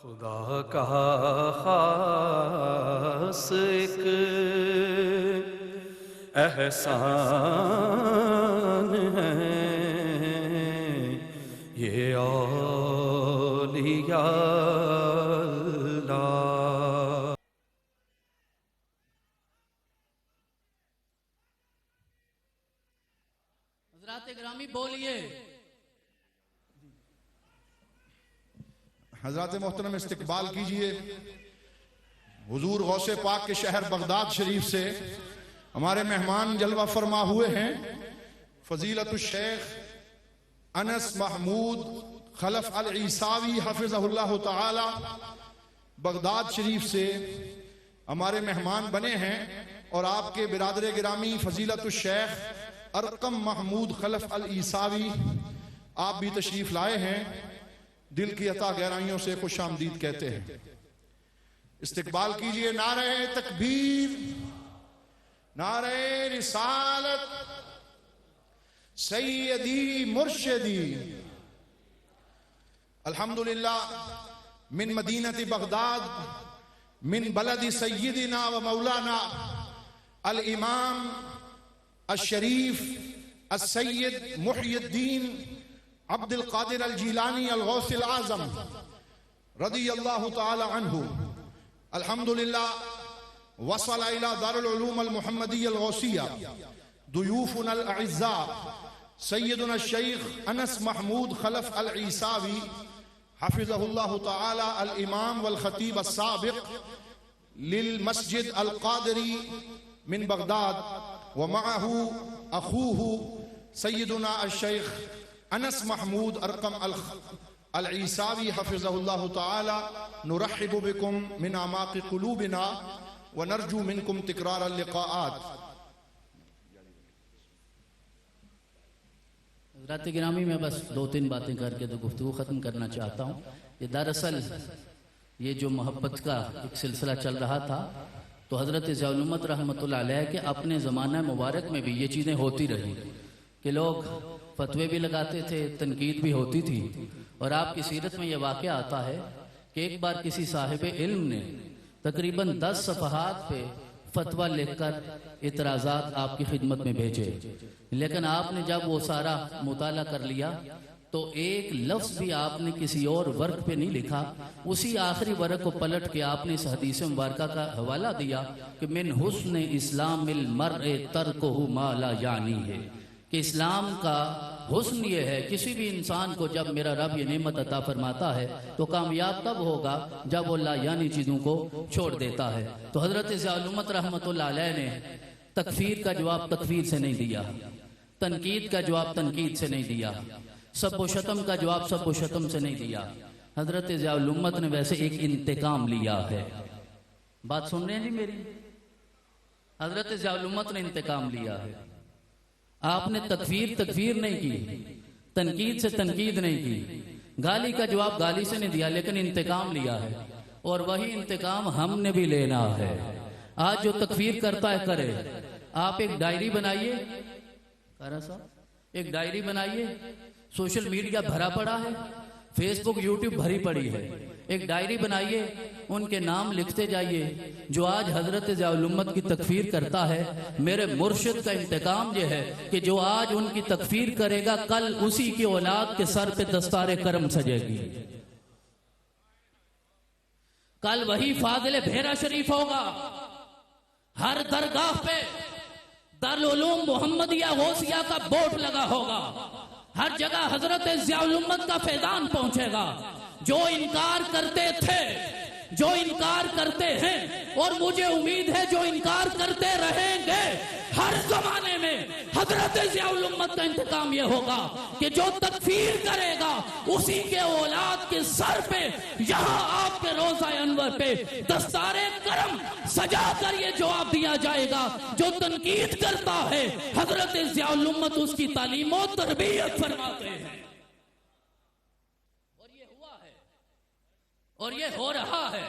خدا کا خاص ایک احسان ہے یہ اولیاء اللہ۔ حضرات گرامی بولیے۔ حضرات محترم استقبال کیجئے حضور غوث پاک کے شہر بغداد شریف سے ہمارے مہمان جلوہ فرما ہوئے ہیں فضیلت الشیخ انس محمود خلف العیساوی حفظہ اللہ تعالی بغداد شریف سے ہمارے مہمان بنے ہیں، اور آپ کے برادر گرامی فضیلت الشیخ ارقم محمود خلف العیساوی آپ بھی تشریف لائے ہیں، دل کی عطا گہرائیوں سے خوش آمدید کہتے ہیں۔ استقبال کیجئے نعرہ تکبیر، نعرہ رسالت، سیدی مرشدی۔ الحمدللہ من مدینہ بغداد، من بلد سیدنا و مولانا الامام الشریف السید محی الدین عبد القادر الجیلانی الغوث العظم رضی اللہ تعالی عنہ۔ الحمدللہ وصل الى دار العلوم المحمدی الغوثیہ ضیوفنا الاعزاء سیدنا الشیخ انس محمود خلف العیساوی حفظہ اللہ تعالی الامام والخطیب السابق للمسجد القادری من بغداد، ومعه اخوه سیدنا الشیخ انس محمود ارقم العیساوی حفظہ اللہ تعالی۔ نرحب بكم من اعماق قلوبنا ونرجو منكم تکرار اللقاءات۔ حضرات گرامی میں بس دو تین باتیں کر کے تو گفتگو ختم کرنا چاہتا ہوں۔ یہ دراصل یہ جو محبت کا ایک سلسلہ چل رہا تھا تو حضرت ضیاء الامت رحمۃ اللہ علیہ کے اپنے زمانہ مبارک میں بھی یہ چیزیں ہوتی رہی کہ لوگ فتوے بھی لگاتے تھے، تنقید بھی ہوتی تھی، اور آپ کی سیرت میں یہ واقعہ آتا ہے کہ ایک بار کسی صاحب علم نے تقریباً 10 صفحات پہ فتویٰ لکھ کر اعتراضات آپ کی خدمت میں بھیجے، لیکن آپ نے جب وہ سارا مطالعہ کر لیا تو ایک لفظ بھی آپ نے کسی اور ورق پہ نہیں لکھا۔ اسی آخری ورق کو پلٹ کے آپ نے اس حدیث مبارکہ کا حوالہ دیا کہ من حسن اسلام المرء ترکہ ما لا یعنی ہے، کہ اسلام کا حسن یہ ہے کسی بھی انسان کو جب میرا رب یہ نعمت عطا فرماتا ہے تو کامیاب تب ہوگا جب وہ لا یعنی چیزوں کو چھوڑ دیتا ہے۔ تو حضرت ضیاء الامت رحمۃ اللہ علیہ نے تکفیر کا جواب تکفیر سے نہیں دیا، تنقید کا جواب تنقید سے نہیں دیا، سب و شتم کا جواب سب و شتم سے نہیں دیا۔ حضرت ضیاء الامت نے ویسے ایک انتقام لیا ہے۔ بات سن رہے ہیں جی میری؟ حضرت ضیاء الامت نے انتقام لیا ہے۔ آپ نے تکفیر نہیں کی، تنقید سے تنقید نہیں کی، گالی کا جواب گالی سے نہیں دیا، لیکن انتقام لیا ہے، اور وہی انتقام ہم نے بھی لینا ہے۔ آج جو تکفیر کرتا ہے کرے، آپ ایک ڈائری بنائیے، ایک ڈائری بنائیے، سوشل میڈیا بھرا پڑا ہے، فیس بک یوٹیوب بھری پڑی ہے، ایک ڈائری بنائیے، ان کے نام لکھتے جائیے۔ جو آج حضرت ضیاء الامت کی تکفیر کرتا ہے، میرے مرشد کا انتقام یہ ہے کہ جو آج ان کی تکفیر کرے گا کل اسی کی اولاد کے سر پہ دستار کرم سجے گی، کل وہی فاضل بھیرا شریف ہوگا، ہر درگاہ پہ دارالعلوم محمدیہ غوثیہ کا بورڈ لگا ہوگا، ہر جگہ حضرت ضیاء الامت کا فیضان پہنچے گا۔ جو انکار کرتے تھے، جو انکار کرتے ہیں، اور مجھے امید ہے جو انکار کرتے رہیں گے، ہر زمانے میں حضرت ضیاء الامت کا انتقام یہ ہوگا کہ جو تکفیر کرے گا اسی کے اولاد کے سر پہ یہاں آپ کے روضہ انور پہ دستار کرم سجا کر یہ جواب دیا جائے گا۔ جو تنقید کرتا ہے حضرت ضیاء الامت اس کی تعلیم و تربیت فرماتے ہیں، اور یہ ہو رہا ہے۔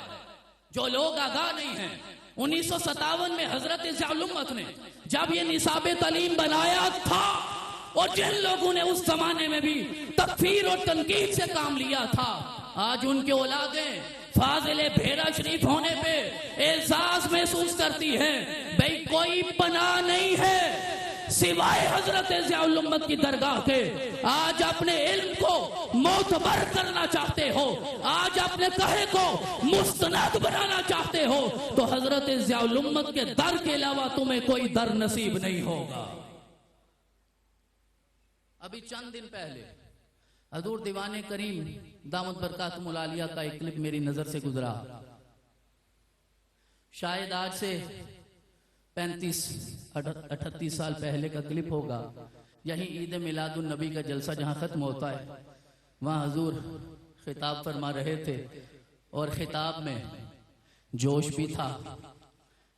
جو لوگ آگاہ نہیں ہیں، 1957 میں حضرت ضیاء الامت نے جب یہ نصاب تعلیم بنایا تھا، اور جن لوگوں نے اس زمانے میں بھی تکفیر اور تنقید سے کام لیا تھا، آج ان کے اولادیں کے بھیرا شریف ہونے پہ اعزاز محسوس کرتی ہیں. بھئی کوئی پناہ نہیں ہے سوائے حضرت ضیاء الامت کی درگاہ کے. آج اپنے علم کو معتبر کرنا چاہتے ہو, آج اپنے کہے کو مستند بنانا چاہتے ہو, تو حضرت ضیاء الامت کے در کے علاوہ تمہیں کوئی در نصیب نہیں ہوگا. ابھی چند دن پہلے حضور دیوان کریم دامت برکاتہم العالیہ کا ایک کلپ میری نظر سے گزرا. شاید آج سے 35-38 سال پہلے کا کلپ ہوگا. یہی عید میلاد النبی کا جلسہ جہاں ختم ہوتا ہے, وہاں حضور خطاب فرما رہے تھے, اور خطاب میں جوش بھی تھا,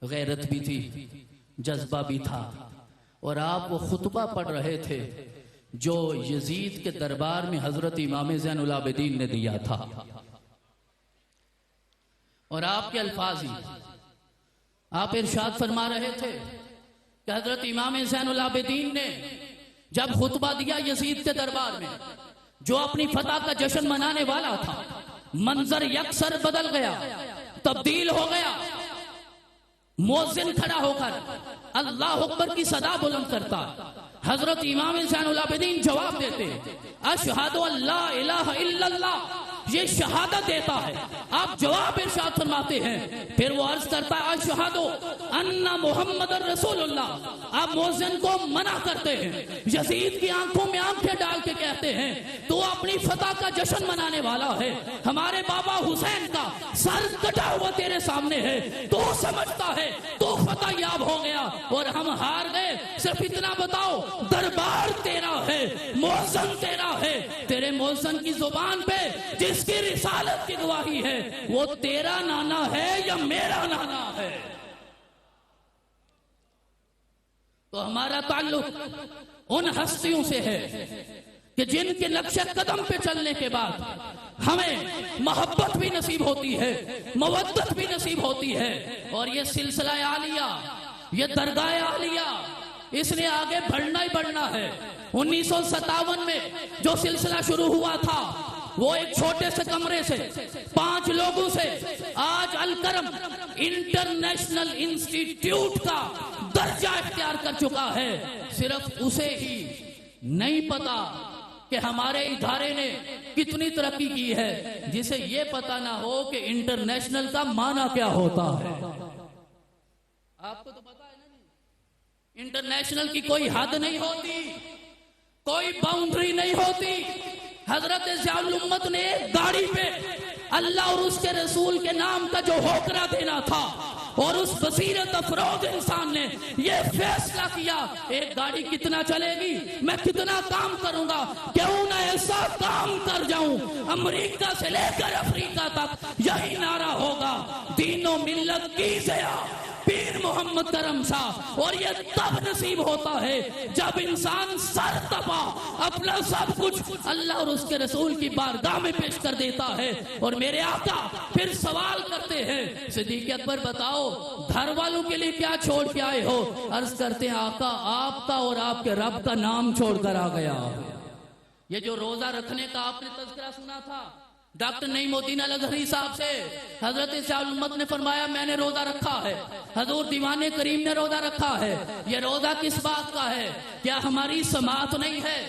غیرت بھی تھی, جذبہ بھی تھا, اور آپ وہ خطبہ پڑھ رہے تھے جو یزید کے دربار میں حضرت امام زین العابدین نے دیا تھا. اور آپ کے الفاظ ہی آپ ارشاد فرما رہے تھے کہ حضرت امام زین العابدین نے جب خطبہ دیا یزید کے دربار میں, جو اپنی فتح کا جشن منانے والا تھا, منظر یکسر بدل گیا, تبدیل ہو گیا. مؤذن کھڑا ہو کر اللہ اکبر کی صدا بلند کرتا, حضرت امام زین العابدین جواب دیتے اشہد ان لا الہ الا اللہ, یہ شہادت دیتا ہے. آپ جواب ارشاد فرماتے ہیں, پھر وہ عرض کرتا ہے اشہد ان محمد رسول اللہ. آپ مؤذن کو منع کرتے ہیں, یزید کی آنکھوں میں آنکھیں ڈال کے کہتے ہیں تو اپنی فتح کا جشن منانے والا ہے, ہمارے بابا حسین کا سر کٹا ہوا تیرے سامنے ہے, تو سمجھتا ہے تو فتح یاب ہو گیا اور ہم ہار گئے. صرف اتنا بتاؤ, دربار تیرا ہے, مؤذن تیرا ہے, تیرے مؤذن کی زبان پہ جس کی رسالت کی گواہی ہے وہ تیرا نانا ہے یا میرا نانا ہے؟ تو ہمارا تعلق ان ہستیوں سے ہے کہ جن کے نقش قدم پہ چلنے کے بعد ہمیں محبت بھی نصیب ہوتی ہے, مودت بھی نصیب ہوتی ہے. اور یہ سلسلہ عالیہ, یہ درگاہ عالیہ, اس نے آگے بڑھنا ہی بڑھنا ہے. 1957 میں جو سلسلہ شروع ہوا تھا وہ ایک چھوٹے سے کمرے سے 5 لوگوں سے آج الکرم انٹرنیشنل انسٹیٹیوٹ کا درجہ اختیار کر چکا ہے. صرف اسے ہی نہیں پتا کہ ہمارے ادارے نے کتنی ترقی کی ہے, جسے یہ پتا نہ ہو کہ انٹرنیشنل کا معنی کیا ہوتا ہے. آپ کو تو پتا ہے نا, انٹرنیشنل کی کوئی حد نہیں ہوتی, کوئی باؤنڈری نہیں ہوتی. حضرت ضیاء الامت نے ایک گاڑی پہ اللہ اور اس کے رسول کے نام کا جو ہوکرا دینا تھا, اور اس بصیرت افروز انسان نے یہ فیصلہ کیا ایک گاڑی کتنا چلے گی, میں کتنا کام کروں گا, کیوں نہ ایسا کام کر جاؤں امریکہ سے لے کر افریقہ تک یہی نعرہ ہوگا, دین و ملت کی ضیاء پیر محمد کرم شاہ. اور یہ تب نصیب ہوتا ہے جب انسان سر تپا اپنا سب کچھ اللہ اور اس کے رسول کی بارگاہ میں پیش کر دیتا ہے. اور میرے آقا پھر سوال کرتے ہیں, صدیق اکبر بتاؤ گھر والوں کے لیے کیا چھوڑ کے آئے ہو؟ عرض کرتے ہیں آقا آپ کا اور آپ کے رب کا نام چھوڑ کر آ گیا. یہ جو روزہ رکھنے کا آپ نے تذکرہ سنا تھا ڈاکٹر نعیم الدین الازہری صاحب سے, حضرت ضیاء الامت نے فرمایا میں نے روزہ رکھا ہے, حضور دیوان کریم نے روزہ رکھا ہے. یہ روزہ کس بات کا ہے؟ کیا ہماری سماعت نہیں ہے؟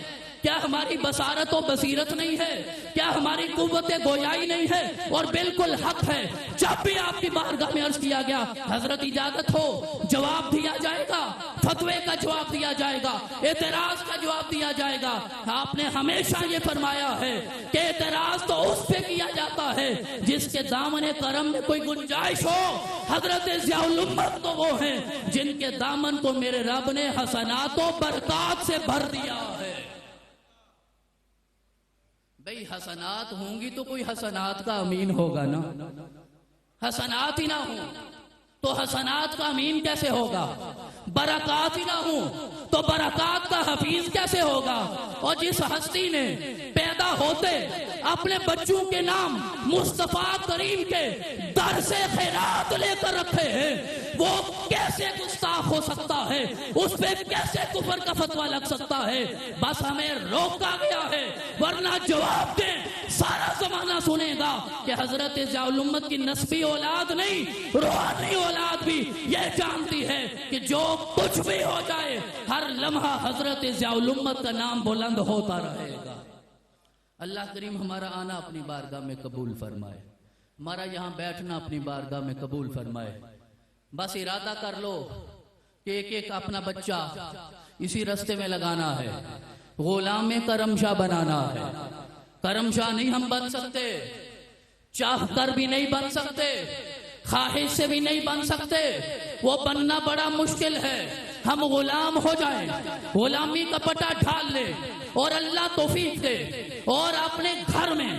کیا ہماری بصارت و بصیرت نہیں ہے؟ کیا ہماری قوت گویائی نہیں ہے؟ اور بالکل حق ہے, جب بھی آپ کی بارگاہ میں عرض کیا گیا حضرت اجازت ہو جواب دیا جائے گا, فتوے کا جواب دیا جائے گا, اعتراض کا جواب دیا جائے گا. آپ نے ہمیشہ یہ فرمایا ہے کہ اعتراض تو اس پہ کیا جاتا ہے جس کے دامن کرم میں کوئی گنجائش ہو. حضرت ضیاء الامت تو وہ ہیں جن کے دامن کو میرے رب نے حسنات و برکات سے بھر دیا ہے. بھئی حسنات ہوں گی تو کوئی حسنات کا امین ہوگا نا, حسنات ہی نہ ہوں تو حسنات کا امین کیسے ہوگا؟ برکات ہی نہ ہوں تو برکات کا حفیظ کیسے ہوگا؟ اور جس ہستی نے پیدا ہوتے اپنے بچوں کے نام مصطفیٰ کریم کے در سے خیرات لے کر رکھے ہیں، وہ کیسے گستاخ ہو سکتا ہے؟ اس پہ کیسے کفر کا فتویٰ لگ سکتا ہے؟ بس ہمیں روکا گیا ہے، ورنہ جواب دیں، سارا زمانہ سنے گا کہ حضرت ضیاء الامت کی نسبی اولاد نہیں، روحانی اولاد بھی یہ جانتی ہے کہ جو کچھ بھی ہو جائے ہر لمحہ حضرت ضیاء الامت کا نام بلند ہوتا رہے گا۔ اللہ کریم ہمارا آنا اپنی بارگاہ میں قبول فرمائے، ہمارا یہاں بیٹھنا اپنی بارگاہ میں قبول فرمائے۔ بس ارادہ کر لو کہ ایک ایک اپنا بچہ اسی رستے میں لگانا ہے، غلام کرم شاہ بنانا ہے۔ کرم شاہ نہیں ہم بن سکتے، چاہ کر بھی نہیں بن سکتے، خواہش سے بھی نہیں بن سکتے، وہ بننا بڑا مشکل ہے۔ ہم غلام ہو جائیں، غلامی کا پٹا ڈھال لیں اور اللہ توفیق دے، اور اپنے گھر میں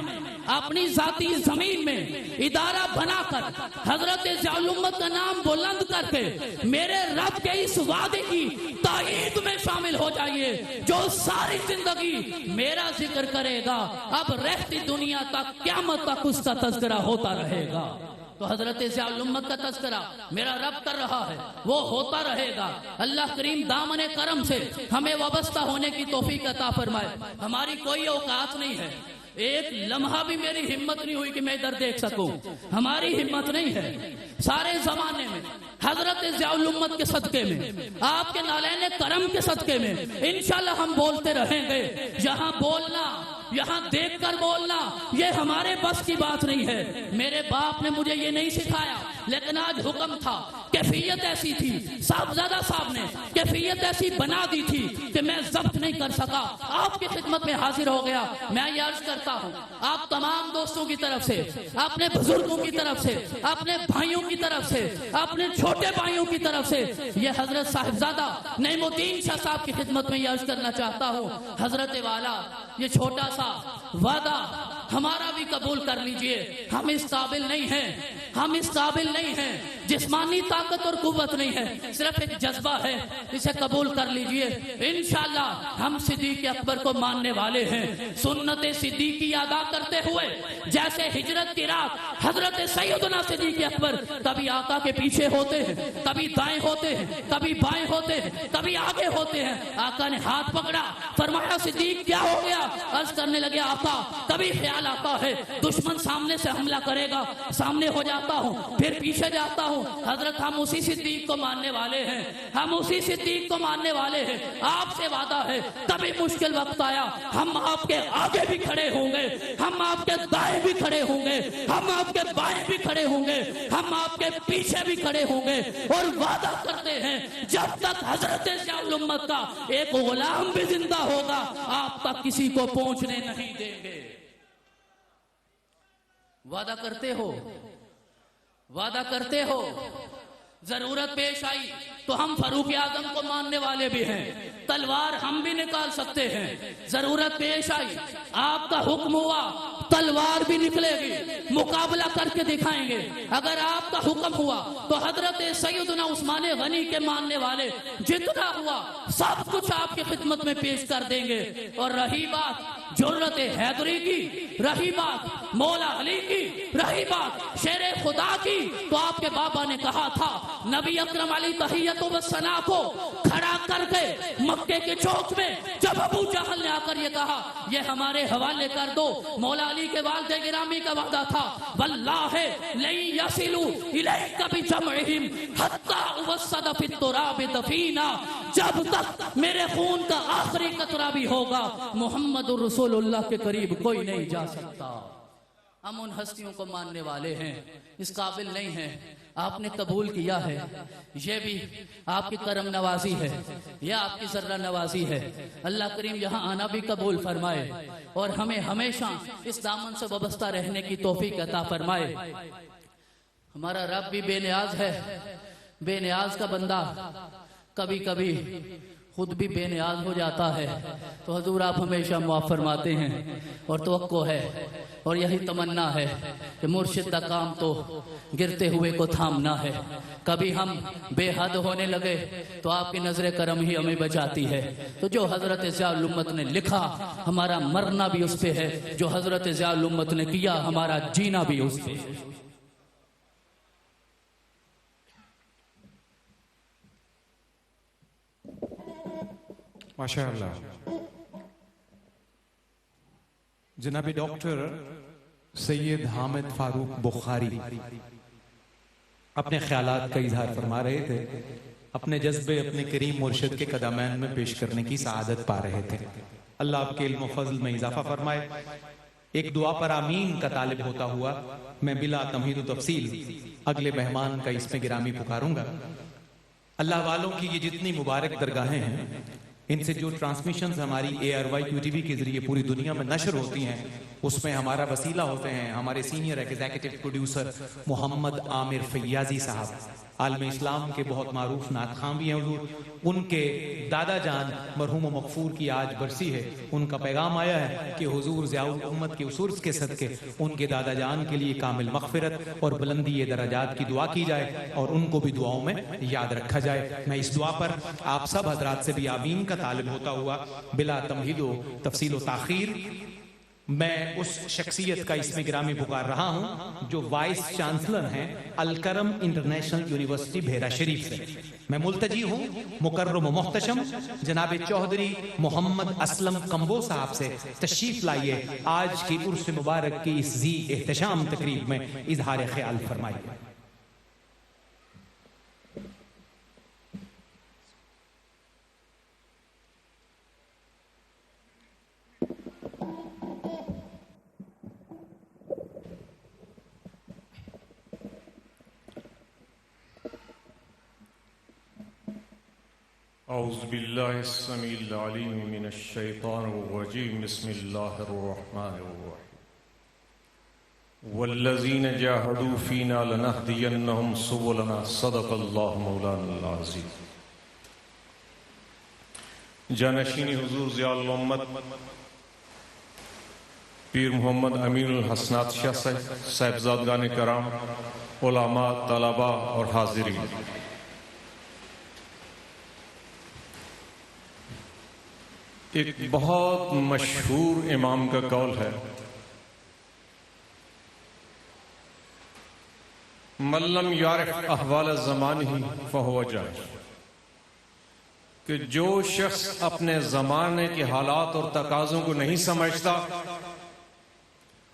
اپنی ذاتی زمین میں ادارہ بنا کر حضرت ضیاء الامت کا نام بلند کر کے میرے رب کے اس وعدے کی تائید میں شامل ہو جائیے، جو ساری زندگی میرا ذکر کرے گا، اب رہتی دنیا تک قیامت تک اس کا تذکرہ ہوتا رہے گا۔ تو حضرت ضیاء الامت کا تذکرہ میرا رب کر رہا ہے، وہ ہوتا رہے گا۔ اللہ کریم دامن کرم سے ہمیں وابستہ ہونے کی توفیق عطا فرمائے۔ ہماری کوئی اوقات نہیں ہے، ایک لمحہ بھی میری ہمت نہیں ہوئی کہ میں ادھر دیکھ سکوں، ہماری ہمت نہیں ہے۔ سارے زمانے میں حضرت ضیاء الامت کے صدقے میں، آپ کے نالین کرم کے صدقے میں انشاءاللہ ہم بولتے رہیں گے۔ یہاں بولنا، یہاں دیکھ کر بولنا یہ ہمارے بس کی بات نہیں ہے۔ میرے باپ نے مجھے یہ نہیں سکھایا، لیکن آج حکم تھا، کیفیت ایسی تھی، صاحبزادہ صاحب نے کیفیت ایسی بنا دی تھی کہ میں ضبط نہیں کر سکا، آپ کی خدمت میں حاضر ہو گیا۔ میں یہ عرض کرتا ہوں آپ تمام دوستوں کی طرف سے، اپنے بزرگوں کی طرف سے، اپنے بھائیوں کی طرف سے، اپنے چھوٹے بھائیوں کی طرف سے، یہ حضرت صاحبزادہ نعیم الدین شاہ صاحب کی خدمت میں یہ عرض کرنا چاہتا ہوں، حضرت والا یہ چھوٹا سا وعدہ ہمارا بھی قبول کر لیجئے۔ ہم اس قابل نہیں ہیں، ہم اس قابل نہیں ہیں، جسمانی طاقت اور قوت نہیں ہے، صرف ایک جذبہ ہے، اسے قبول کر لیجئے۔ انشاءاللہ ہم صدیق اکبر کو ماننے والے ہیں، سنت صدیقی ادا کرتے ہوئے، جیسے ہجرت کی رات حضرت سیدنا صدیق اکبر کبھی آقا کے پیچھے ہوتے ہیں، کبھی دائیں ہوتے ہیں، کبھی بائیں ہوتے ہیں، کبھی آگے ہوتے ہیں۔ آقا نے ہاتھ پکڑا، فرمایا صدیق کیا ہو گیا؟ عرض کرنے لگے آقا کبھی خیال آتا ہے دشمن سامنے سے حملہ کرے گا، سامنے ہو جاتا ہوں، پھر پیچھے جاتا ہوں۔ حضرت ہم اسی صدیق کو ماننے والے ہیں، ہم اسی صدیق کو ماننے والے ہیں۔ آپ سے وعدہ ہے کبھی مشکل وقت آیا ہم آپ کے آگے بھی کھڑے ہوں گے، ہم آپ کے دائیں بھی کھڑے ہوں گے، ہم آپ کے بائیں بھی کھڑے ہوں گے، ہم آپ کے پیچھے بھی کھڑے ہوں گے، اور وعدہ کرتے ہیں جب تک حضرت ضیاء الامت کا ایک غلام بھی زندہ ہوگا آپ تک کسی کو پہنچنے نہیں دیں گے۔ وعدہ کرتے ہو، وعدہ کرتے ہو، ضرورت پیش آئی تو ہم فاروق اعظم کو ماننے والے بھی ہیں، تلوار ہم بھی نکال سکتے ہیں۔ ضرورت پیش آئی، آپ کا حکم ہوا، تلوار بھی نکلے گی، مقابلہ کر کے دکھائیں گے۔ اگر آپ کا حکم ہوا تو حضرت سیدنا عثمان غنی کے ماننے والے جتنا ہوا سب کچھ آپ کی خدمت میں پیش کر دیں گے۔ اور رہی بات جرت حیدری کی، رہی بات مولا علی کی، رہی بات شیر خدا کی، تو آپ کے بابا نے کہا تھا نبی اکرم علی تحیت و ثنا کو کھڑا کر کے مکے کے چوک میں جب ابو جہل نے آ کر یہ کہا یہ ہمارے حوالے کر دو، مولا علی کے والد گرامی کا وعدہ تھا واللہ لن یصلوا الیک بجمعہم حتی اوسد فی التراب دفینا، جب تک میرے خون کا آخری قطرہ بھی ہوگا محمد رسول اللہ کے قریب کوئی نہیں جا سکتا۔ ہم ان ہستیوں کو ماننے والے ہیں، اس قابل نہیں ہیں، آپ نے قبول کیا ہے، یہ بھی آپ کی کرم نوازی ہے، یہ آپ کی ذرہ نوازی ہے۔ اللہ کریم یہاں آنا بھی قبول فرمائے اور ہمیں ہمیشہ اس دامن سے وابستہ رہنے کی توفیق عطا فرمائے۔ ہمارا رب بھی بے نیاز ہے، بے نیاز کا بندہ کبھی کبھی خود بھی بے نیاز ہو جاتا ہے تو حضور آپ ہمیشہ معاف فرماتے ہیں، اور توقع ہے اور یہی تمنا ہے کہ مرشد کا کام تو گرتے ہوئے کو تھامنا ہے۔ کبھی ہم بے حد ہونے لگے تو آپ کی نظر کرم ہی ہمیں بچاتی ہے۔ تو جو حضرت ضیاء الامت نے لکھا ہمارا مرنا بھی اس پہ ہے، جو حضرت ضیاء الامت نے کیا ہمارا جینا بھی اس پہ ہے۔ ماشاءاللہ جناب ڈاکٹر سید حامد فاروق بخاری اپنے خیالات کا اظہار فرما رہے تھے، اپنے جذبے اپنے کریم مرشد کے قدمین میں پیش کرنے کی سعادت پا رہے تھے۔ اللہ آپ کے علم و فضل میں اضافہ فرمائے۔ ایک دعا پر آمین کا طالب ہوتا ہوا میں بلا تمہید و تفصیل اگلے مہمان کا اس میں گرامی پکاروں گا۔ اللہ والوں کی یہ جتنی مبارک درگاہیں ہیں، ان سے جو ٹرانسمیشنز ہماری ARY-QTV کے ذریعے پوری دنیا میں نشر ہوتی ہیں، اس میں ہمارا وسیلہ ہوتے ہیں ہمارے سینئر ایگزیکٹو پروڈیوسر محمد عامر فیاضی صاحب، عالم اسلام کے بہت معروف نعت خواں بھی ہیں حضور۔ ان کے دادا جان مرحوم و مغفور کی آج برسی ہے، ان کا پیغام آیا ہے کہ حضور ضیاء الامت کے عرس کے صدقے ان کے دادا جان کے لیے کامل مغفرت اور بلندی درجات کی دعا کی جائے اور ان کو بھی دعاؤں میں یاد رکھا جائے۔ میں اس دعا پر آپ سب حضرات سے بھی آمین کا طالب ہوتا ہوا بلا تمہید و تفصیل و تاخیر میں اس شخصیت کا اس میں گرامی پکار رہا ہوں جو وائس چانسلر ہیں الکرم انٹرنیشنل یونیورسٹی بھیرا شریف سے۔ میں ملتجی ہوں مکرم و محتشم جناب چوہدری محمد اسلم کمبو صاحب سے تشریف لائیے، آج کی عرس مبارک کی اس ذی احتشام تقریب میں اظہار خیال فرمائیے۔ اعوذ باللہ السمیع العلیم من الشیطان الرجیم بسم اللہ الرحمن الرحیم والذین جاہدوا فینا لنہدینہم سبلنا صدق اللہ مولانا العظیم۔ جانشین حضور ضیاء الامت پیر محمد امین الحسنات شاہ صاحبزادگان کرام، علماء، طلباء اور حاضرین، ایک بہت مشہور امام کا قول ہے، من لم یعرف احوال زمانہ فہو جاہل، کہ جو شخص اپنے زمانے کے حالات اور تقاضوں کو نہیں سمجھتا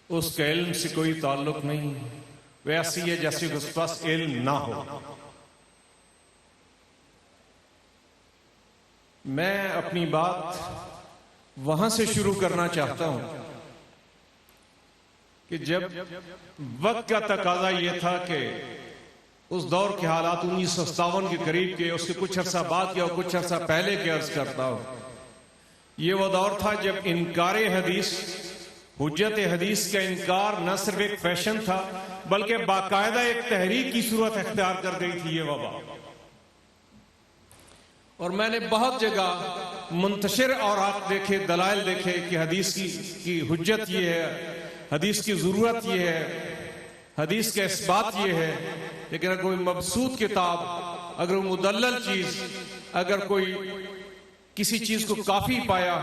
اس کا علم سے کوئی تعلق نہیں، ویسی ہے جیسے اس پاس علم نہ ہو۔ میں اپنی بات وہاں سے شروع کرنا چاہتا ہوں کہ جب وقت کا تقاضا یہ تھا کہ اس دور کے حالات 1957 کے قریب کے، اس کے کچھ عرصہ بعد کے اور کچھ عرصہ پہلے کے عرض کرتا ہوں، یہ وہ دور تھا جب انکار حدیث، حجت حدیث کا انکار نہ صرف ایک فیشن تھا بلکہ باقاعدہ ایک تحریک کی صورت اختیار کر گئی تھی یہ وبا۔ اور میں نے بہت جگہ منتشر اوراق دیکھے، دلائل دیکھے کہ حدیث کی حجت یہ ہے، حدیث کی ضرورت یہ ہے، حدیث کا اثبات یہ ہے، لیکن اگر کوئی مبسوط کتاب، اگر مدلل چیز، اگر کوئی کسی چیز کو کافی پایا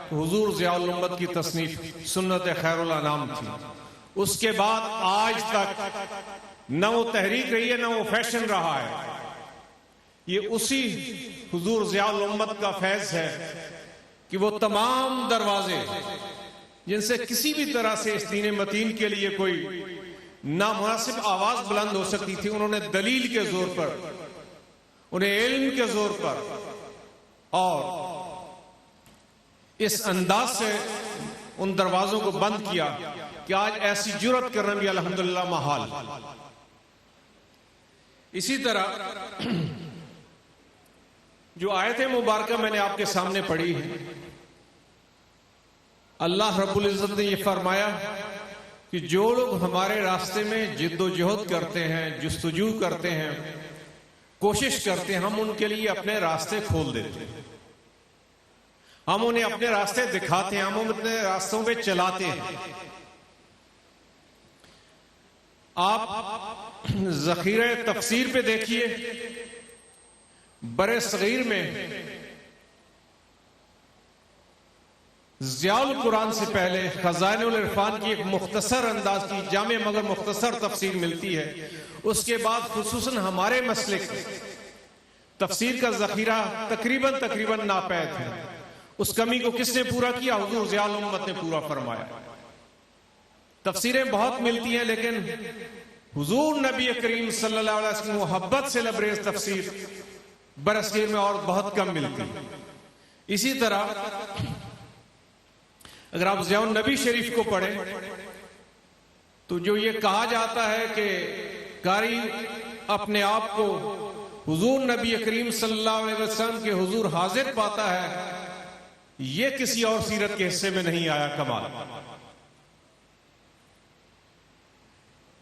تو حضور ضیاء الامت کی تصنیف سنت خیر الانام تھی۔ اس کے بعد آج تک نہ وہ تحریک رہی ہے نہ وہ فیشن رہا ہے، یہ اسی حضور ضیاء الامت کا فیض ہے کہ وہ تمام دروازے جن سے کسی بھی طرح سے اس دین متین کے لیے کوئی نامناسب آواز بلند ہو سکتی تھی، انہوں نے دلیل کے زور پر، انہیں علم کے زور پر اور اس انداز سے ان دروازوں کو بند کیا کہ آج ایسی جرأت کرنا بھی الحمدللہ محال۔ اسی طرح جو آیت مبارکہ میں نے آپ کے سامنے پڑھی ہے، اللہ رب العزت نے یہ فرمایا کہ جو لوگ ہمارے راستے میں جد و جہد کرتے ہیں، جستجو کرتے ہیں، کوشش کرتے ہیں، ہم ان کے لیے اپنے راستے کھول دیتے ہیں۔ ہم انہیں اپنے راستے دکھاتے ہیں، ہم اپنے راستوں پہ چلاتے ہیں۔ آپ ذخیرہ تفسیر پہ دیکھیے، بر صغیر میں ضیاء القرآن سے پہلے خزائن العرفان کی ایک مختصر انداز کی جامع مگر مختصر تفسیر ملتی ہے۔ اس کے بعد خصوصاً ہمارے مسلک تفسیر کا ذخیرہ تقریباً ناپید ہے۔ اس کمی کو کس نے پورا کیا؟ حضور ضیاء الامت نے پورا فرمایا۔ تفسیریں بہت ملتی ہیں، لیکن حضور نبی کریم صلی اللہ علیہ وسلم محبت سے لبریز تفسیر برصغیر میں اور بہت کم ملتی ہے۔ اسی طرح اگر آپ ضیاء النبی شریف کو پڑھیں تو جو یہ کہا جاتا ہے کہ قاری اپنے آپ کو حضور نبی کریم صلی اللہ علیہ وسلم کے حضور حاضر پاتا ہے، یہ کسی اور سیرت کے حصے میں نہیں آیا۔ کمال۔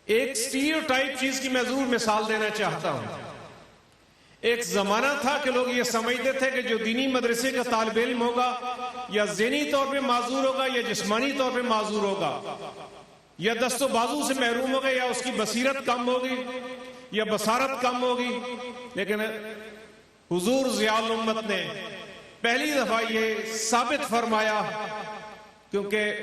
ایک سٹیریوٹائپ چیز کی میں ضرور مثال دینا چاہتا ہوں۔ ایک زمانہ تھا کہ لوگ یہ سمجھتے تھے کہ جو دینی مدرسے کا طالب علم ہوگا یا ذہنی طور پہ معذور ہوگا یا جسمانی طور پہ معذور ہوگا یا دست و بازو سے محروم ہوگا یا اس کی بصیرت کم ہوگی یا بصارت کم ہوگی، لیکن حضور ضیاء الامت نے پہلی دفعہ یہ ثابت فرمایا، کیونکہ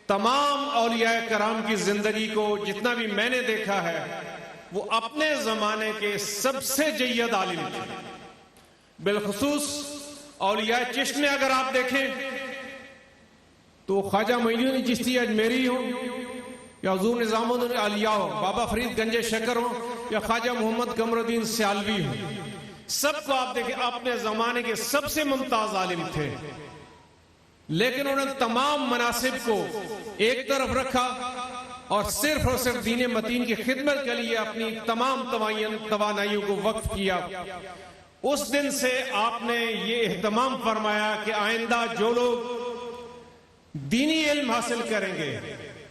تمام اولیاء کرام کی زندگی کو جتنا بھی میں نے دیکھا ہے وہ اپنے زمانے کے سب سے جید عالم تھے۔ بالخصوص اولیاء چشت میں اگر آپ دیکھیں تو خواجہ معین الدین چشتی اجمیری ہو یا حضور نظام الدین الیاء ہو، بابا فرید گنج شکر ہو یا خواجہ محمد قمر الدین سیالوی ہو، سب کو آپ دیکھیں اپنے زمانے کے سب سے ممتاز عالم تھے، لیکن انہوں نے تمام مناصب کو ایک طرف رکھا اور صرف دین متین کی خدمت کے لیے اپنی تمام توانائیوں کو وقف کیا۔ اس دن سے آپ نے یہ اہتمام فرمایا کہ آئندہ جو لوگ دینی علم حاصل کریں گے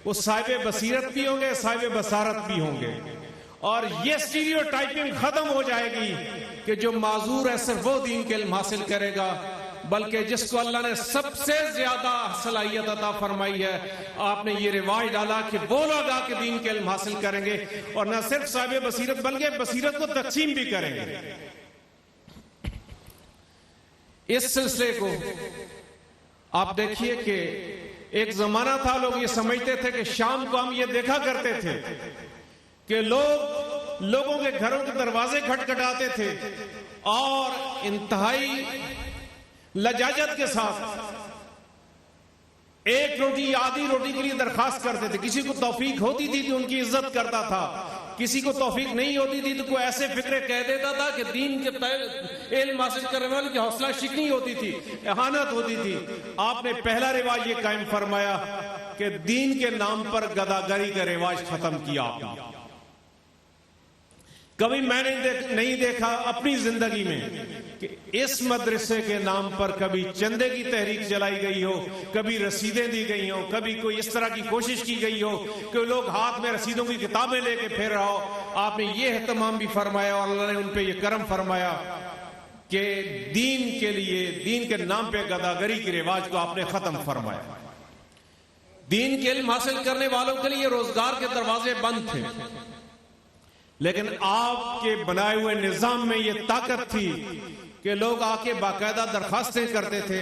وہ صاحب بصیرت بھی ہوں گے، صاحب بصارت بھی ہوں گے، اور یہ سٹیریوٹائپنگ ختم ہو جائے گی کہ جو معذور ہے صرف وہ دین کے علم حاصل کرے گا، بلکہ جس کو اللہ نے سب سے زیادہ صلاحیت عطا فرمائی ہے، آپ نے یہ رواج ڈالا کہ وہ لوگ آ کے دین کے علم حاصل کریں گے اور نہ صرف صاحب بصیرت بلکہ بصیرت کو تقسیم بھی کریں گے۔ اس سلسلے کو آپ دیکھیے کہ ایک زمانہ تھا لوگ یہ سمجھتے تھے کہ شام کو ہم یہ دیکھا کرتے تھے کہ لوگوں کے گھروں کے دروازے کھٹکھٹاتے تھے اور انتہائی لجاجت کے ساتھ ایک روٹی یا آدھی روٹی کے لیے درخواست کرتے تھے۔ کسی کو توفیق ہوتی تھی تو ان کی عزت کرتا تھا، کسی کو توفیق نہیں ہوتی تھی تو کوئی ایسے فکرے کہہ دیتا تھا کہ دین کے علم حاصل کرنے والے کی حوصلہ شکنی ہوتی تھی، اہانت ہوتی تھی۔ آپ نے پہلا رواج یہ قائم فرمایا کہ دین کے نام پر گداگری کا رواج ختم کیا آپ نے۔ کبھی میں نے نہیں دیکھا اپنی زندگی میں کہ اس مدرسے کے نام پر کبھی چندے کی تحریک چلائی گئی ہو، کبھی رسیدیں دی گئی ہوں، کبھی کوئی اس طرح کی کوشش کی گئی ہو کہ لوگ ہاتھ میں رسیدوں کی کتابیں لے کے پھر رہا ہو۔ آپ نے یہ اہتمام بھی فرمایا اور اللہ نے ان پہ یہ کرم فرمایا کہ دین کے لیے، دین کے نام پہ گداگری کے رواج کو آپ نے ختم فرمایا۔ دین کے علم حاصل کرنے والوں کے لیے روزگار کے دروازے بند تھے، لیکن آپ کے بنائے ہوئے نظام میں یہ طاقت تھی کہ لوگ آ کے باقاعدہ درخواستیں کرتے تھے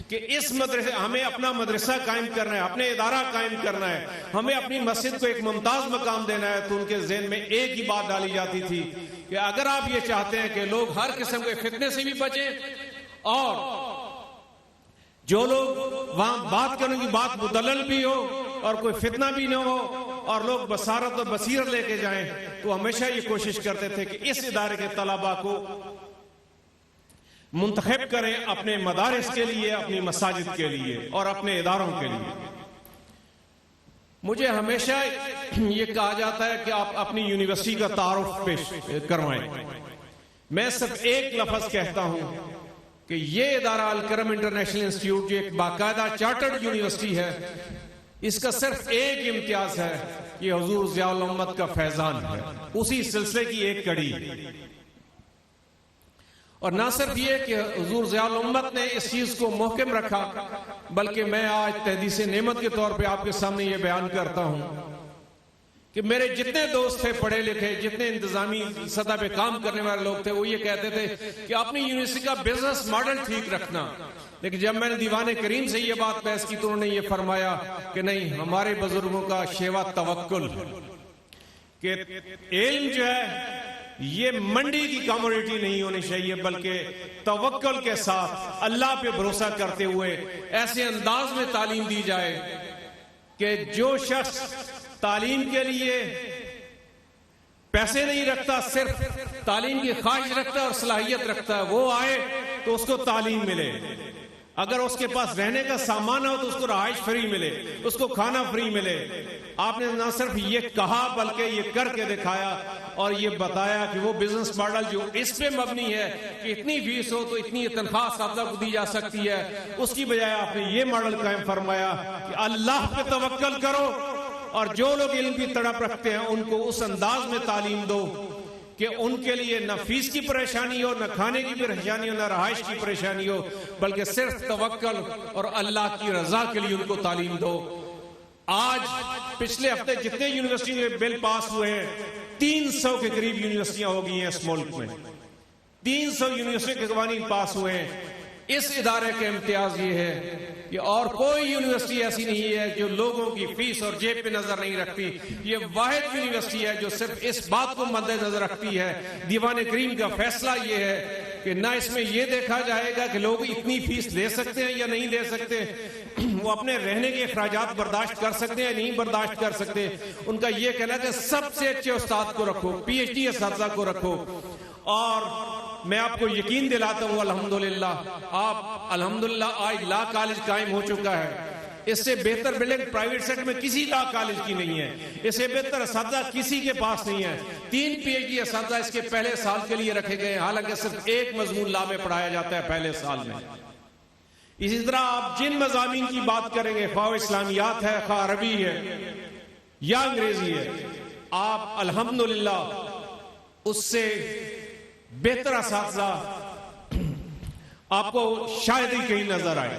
کہ اس مدرسے ہمیں اپنا مدرسہ قائم کرنا ہے، اپنے ادارہ قائم کرنا ہے، ہمیں اپنی مسجد کو ایک ممتاز مقام دینا ہے۔ تو ان کے ذہن میں ایک ہی بات ڈالی جاتی تھی کہ اگر آپ یہ چاہتے ہیں کہ لوگ ہر قسم کے فتنے سے بھی بچیں اور جو لوگ وہاں بات کرنے کی بات مدلل بھی ہو اور کوئی فتنہ بھی نہ ہو اور لوگ بصارت اور بصیرت لے کے جائیں، تو ہمیشہ یہ کوشش کرتے تھے کہ اس ادارے کے طلباء کو منتخب کریں اپنے مدارس کے لیے، اپنی مساجد کے لیے اور اپنے اداروں کے لیے۔ مجھے ہمیشہ یہ کہا جاتا ہے کہ آپ اپنی یونیورسٹی کا تعارف پیش کروائیں۔ میں صرف ایک لفظ کہتا ہوں کہ یہ ادارہ الکرم انٹرنیشنل انسٹیٹیوٹ جو ایک باقاعدہ چارٹرڈ یونیورسٹی ہے، اس کا صرف ایک امتیاز ہے، یہ حضور ضیاء الامت کا فیضان ہے، اسی سلسلے کی ایک کڑی۔ اور نہ صرف یہ کہ حضور ضیاء الامت نے اس چیز کو محکم رکھا، بلکہ میں آج تحدیث نعمت کے طور پہ آپ کے سامنے یہ بیان کرتا ہوں کہ میرے جتنے دوست تھے پڑھے لکھے، جتنے انتظامی سطح پہ کام کرنے والے لوگ تھے، وہ یہ کہتے تھے کہ اپنی یونیورسٹی کا بزنس ماڈل ٹھیک رکھنا. لیکن جب میں نے دیوان کریم سے یہ بات بحث کی تو انہوں نے یہ فرمایا کہ نہیں، ہمارے بزرگوں کا شیوا توکل ہے، کہ علم جو ہے یہ منڈی کی کموڈیٹی نہیں ہونی چاہیے، بلکہ توکل کے ساتھ اللہ پہ بھروسہ کرتے ہوئے ایسے انداز میں تعلیم دی جائے کہ جو شخص تعلیم کے لیے پیسے نہیں رکھتا، صرف تعلیم کی خواہش رکھتا ہے اور صلاحیت رکھتا ہے، وہ آئے تو اس کو تعلیم ملے. اگر اس کے پاس رہنے کا سامان ہو تو اس کو رہائش فری ملے، اس کو کھانا فری ملے. آپ نے نہ صرف یہ کہا بلکہ یہ کر کے دکھایا اور یہ بتایا کہ وہ بزنس ماڈل جو اس پہ مبنی ہے کہ اتنی فیس ہو تو اتنی تنخواہ اساتذہ کو دی جا سکتی ہے، اس کی بجائے آپ نے یہ ماڈل قائم فرمایا کہ اللہ پہ توکل کرو، اور جو لوگ علم کی تڑپ رکھتے ہیں ان کو اس انداز میں تعلیم دو کہ ان کے لیے نہ فیس کی پریشانی ہو، نہ کھانے کی پریشانی ہو، نہ رہائش کی پریشانی ہو، بلکہ صرف توکل اور اللہ کی رضا کے لیے ان کو تعلیم دو. آج پچھلے ہفتے جتنے یونیورسٹی میں بل پاس ہوئے ہیں، 300 کے قریب یونیورسٹیاں ہو گئی ہیں اس ملک میں. 300 یونیورسٹی کے قوانین پاس ہوئے ہیں. اس ادارے کا امتیاز یہ ہے کہ اور کوئی یونیورسٹی ایسی نہیں ہے جو لوگوں کی فیس اور جیب پہ نظر نہیں رکھتی. یہ واحد یونیورسٹی ہے جو صرف اس بات کو مد نظر رکھتی ہے. دیوان کریم کا فیصلہ یہ ہے کہ نہ اس میں یہ دیکھا جائے گا کہ لوگ اتنی فیس دے سکتے ہیں یا نہیں دے سکتے، وہ اپنے رہنے کے اخراجات برداشت کر سکتے ہیں یا نہیں برداشت کر سکتے. ان کا یہ کہنا ہے کہ سب سے اچھے استاد کو رکھو، پی ایچ ڈی اساتذہ کو رکھو. اور میں آپ کو یقین دلاتا ہوں الحمدللہ آج لا کالج قائم ہو چکا ہے. اس سے بہتر بلڈنگ پرائیویٹ سیکٹر میں کسی لا کالج کی نہیں ہے. اس سے بہتر اساتذہ کسی کے پاس نہیں ہے. 3 پی ایچ ڈی اساتذہ اس کے پہلے سال کے لیے رکھے گئے ہیں، حالانکہ صرف ایک مضمون لا میں پڑھایا جاتا ہے پہلے سال میں. اسی طرح آپ جن مضامین کی بات کریں گے، خواہ اسلامیات ہے، خواہ عربی ہے یا انگریزی ہے، آپ الحمدللہ اس سے بہتر اساتذہ آپ کو شاید ہی کہیں نظر آئے.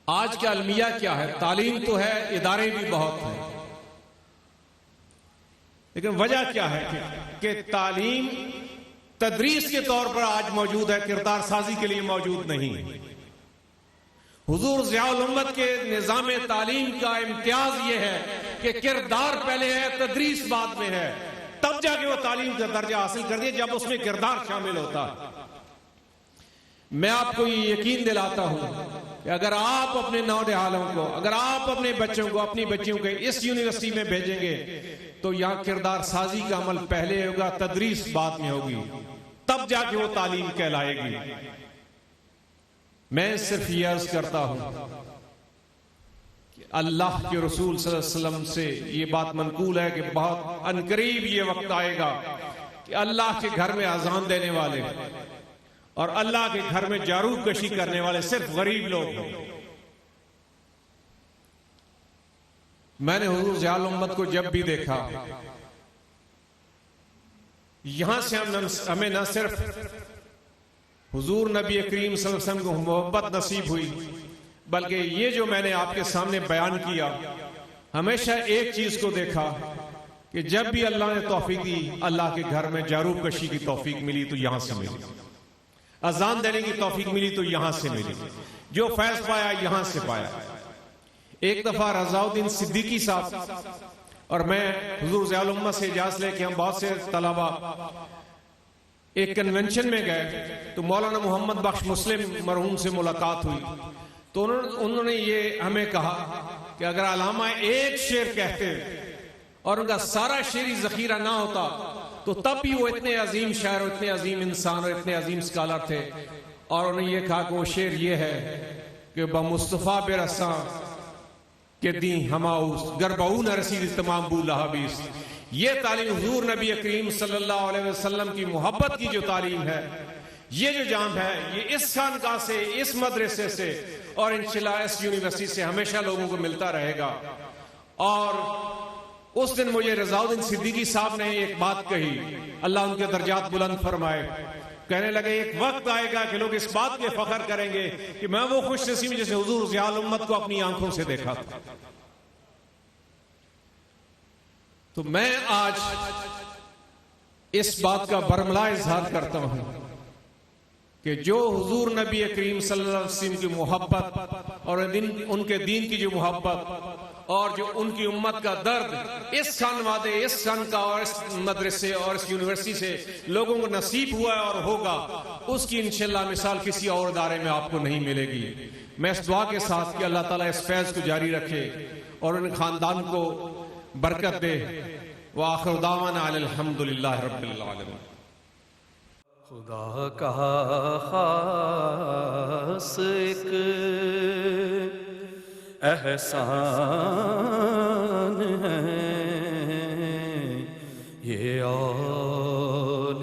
آج کا المیہ کیا ہے؟ تعلیم تو ہے، ادارے بھی بہت ہیں، لیکن وجہ کیا ہے کہ تعلیم تدریس کے طور پر آج موجود ہے، کردار سازی کے لیے موجود نہیں. حضور ضیاء الامت کے نظام تعلیم کا امتیاز یہ ہے کہ کردار پہلے ہے، تدریس بعد میں ہے. تب جا کے وہ تعلیم کا درجہ حاصل کر دیا جب اس میں کردار شامل ہوتا. میں آپ کو یہ یقین دلاتا ہوں کہ اگر آپ اپنے نونہالوں کو، اگر آپ اپنے بچوں کو، اپنی بچیوں کو اس یونیورسٹی میں بھیجیں گے تو یہاں کردار سازی کا عمل پہلے ہوگا، تدریس بعد میں ہوگی، تب جا کے وہ تعلیم کہلائے گی. میں صرف یہ عرض کرتا ہوں کہ اللہ کے رسول صلی اللہ علیہ وسلم سے یہ بات منقول ہے کہ بہت عنقریب یہ وقت آئے گا کہ اللہ کے گھر میں اذان دینے والے اور اللہ کے گھر میں جارو کشی کرنے والے صرف غریب لوگ ہیں. میں نے حضور ضیاء الامت کو جب بھی دیکھا، یہاں سے ہمیں نہ صرف حضور نبی کریم صلی اللہ علیہ وسلم کو محبت نصیب ہوئی، بلکہ یہ جو میں نے آپ کے سامنے بیان کیا، ہمیشہ ایک چیز کو دیکھا کہ جب بھی اللہ نے توفیق دی، اللہ کے گھر میں جارو کشی کی توفیق ملی تو یہاں سے ملی، اذان دینے کی توفیق ملی تو یہاں سے ملی، جو فیض پایا یہاں سے پایا. ایک دفعہ رضا الدین صدیقی صاحب اور میں حضور ضیاء الامت سے اجازت لے کے ہم بہت سے طلبہ ایک کنونشن میں گئے تو مولانا محمد بخش مسلم مرحوم سے ملاقات ہوئی تو انہوں نے یہ ہمیں کہا کہ اگر علامہ ایک شعر کہتے اور ان کا سارا شعری ذخیرہ نہ ہوتا تو تب بھی وہ اتنے عظیم شاعر اور اتنے عظیم انسان اور اتنے عظیم اسکالر تھے. اور انہوں نے یہ کہا کہ وہ شعر یہ ہے کہ بمصطفیٰ برساں کہ دیں ہماؤس گربعون رسید تمام بو لہابیس. یہ تعلیم حضور نبی کریم صلی اللہ علیہ وسلم کی محبت کی جو تعلیم ہے، یہ جو جام ہے، یہ اس خانقاہ سے، اس مدرسے سے اور انشاءاللہ اس یونیورسٹی سے ہمیشہ لوگوں کو ملتا رہے گا. اور اس دن مجھے رضا الدین صدیقی صاحب نے ایک بات کہی، اللہ ان کے درجات بلند فرمائے. کہنے لگے ایک وقت آئے گا کہ لوگ اس بات کے فخر کریں گے کہ میں وہ خوش نصیب جسے حضور ضیاء الامت کو اپنی آنکھوں سے دیکھا تھا. تو میں آج اس بات کا برملا اظہار کرتا ہوں کہ جو حضور نبی کریم صلی اللہ علیہ وسلم کی محبت اور ان کے دین کی جو محبت اور جو ان کی امت کا درد اس خانوادے، اس خان کا اور اس مدرسے اور اس یونیورسٹی سے لوگوں کو نصیب ہوا ہے اور ہوگا، اس کی انشاءاللہ مثال کسی اور ادارے میں آپ کو نہیں ملے گی. میں اس دعا کے ساتھ کہ اللہ تعالیٰ اس فیض کو جاری رکھے اور ان خاندان کو برکت دے. وآخر دعوانا علی الحمدللہ رب العالمین. خدا کا خاص ایک احسان ہے یہ اولیاء